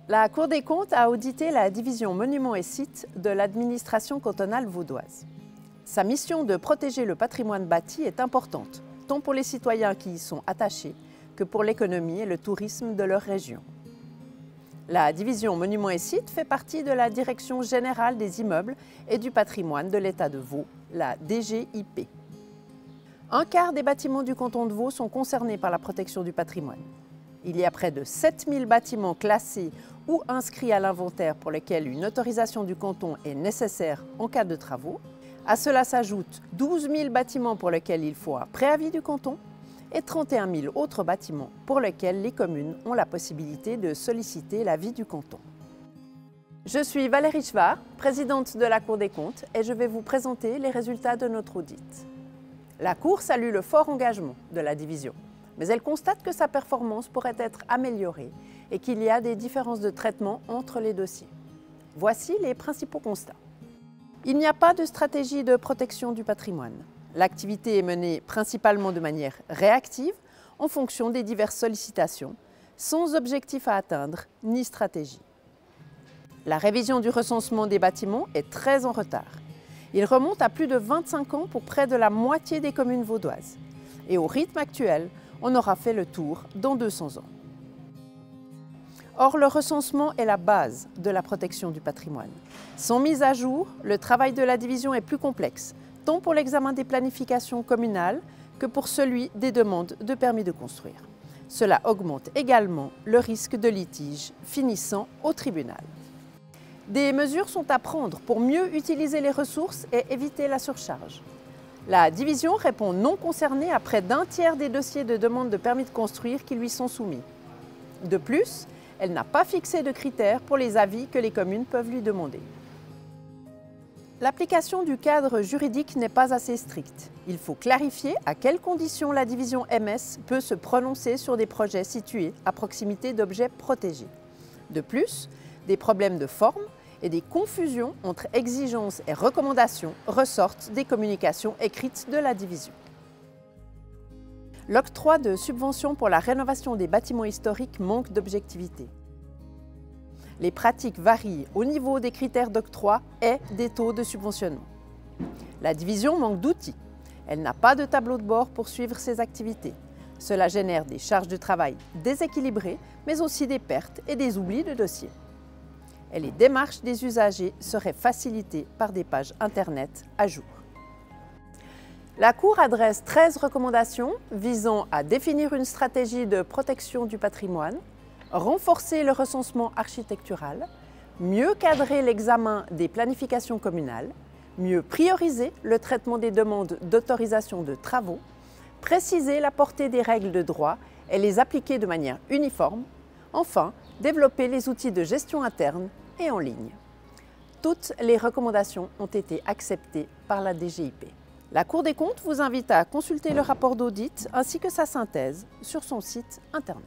La Cour des comptes a audité la division Monuments et Sites de l'administration cantonale vaudoise. Sa mission de protéger le patrimoine bâti est importante, tant pour les citoyens qui y sont attachés que pour l'économie et le tourisme de leur région. La division Monuments et Sites fait partie de la Direction générale des immeubles et du patrimoine de l'État de Vaud, la DGIP. Un quart des bâtiments du canton de Vaud sont concernés par la protection du patrimoine. Il y a près de 7000 bâtiments classés ou inscrits à l'inventaire pour lesquels une autorisation du canton est nécessaire en cas de travaux. À cela s'ajoutent 12 000 bâtiments pour lesquels il faut un préavis du canton et 31 000 autres bâtiments pour lesquels les communes ont la possibilité de solliciter l'avis du canton. Je suis Valérie Chevard, présidente de la Cour des comptes, et je vais vous présenter les résultats de notre audit. La Cour salue le fort engagement de la division, mais elle constate que sa performance pourrait être améliorée et qu'il y a des différences de traitement entre les dossiers. Voici les principaux constats. Il n'y a pas de stratégie de protection du patrimoine. L'activité est menée principalement de manière réactive en fonction des diverses sollicitations, sans objectif à atteindre ni stratégie. La révision du recensement des bâtiments est très en retard. Il remonte à plus de 25 ans pour près de la moitié des communes vaudoises. Et au rythme actuel, on aura fait le tour dans 200 ans. Or, le recensement est la base de la protection du patrimoine. Sans mise à jour, le travail de la division est plus complexe, tant pour l'examen des planifications communales que pour celui des demandes de permis de construire. Cela augmente également le risque de litige finissant au tribunal. Des mesures sont à prendre pour mieux utiliser les ressources et éviter la surcharge. La division répond non concernée à près d'un tiers des dossiers de demande de permis de construire qui lui sont soumis. De plus, elle n'a pas fixé de critères pour les avis que les communes peuvent lui demander. L'application du cadre juridique n'est pas assez stricte. Il faut clarifier à quelles conditions la division MS peut se prononcer sur des projets situés à proximité d'objets protégés. De plus, des problèmes de forme et des confusions entre exigences et recommandations ressortent des communications écrites de la division. L'octroi de subventions pour la rénovation des bâtiments historiques manque d'objectivité. Les pratiques varient au niveau des critères d'octroi et des taux de subventionnement. La division manque d'outils. Elle n'a pas de tableau de bord pour suivre ses activités. Cela génère des charges de travail déséquilibrées, mais aussi des pertes et des oublis de dossiers. Et les démarches des usagers seraient facilitées par des pages Internet à jour. La Cour adresse 13 recommandations visant à définir une stratégie de protection du patrimoine, renforcer le recensement architectural, mieux cadrer l'examen des planifications communales, mieux prioriser le traitement des demandes d'autorisation de travaux, préciser la portée des règles de droit et les appliquer de manière uniforme, enfin, développer les outils de gestion interne et en ligne. Toutes les recommandations ont été acceptées par la DGIP. La Cour des comptes vous invite à consulter le rapport d'audit ainsi que sa synthèse sur son site Internet.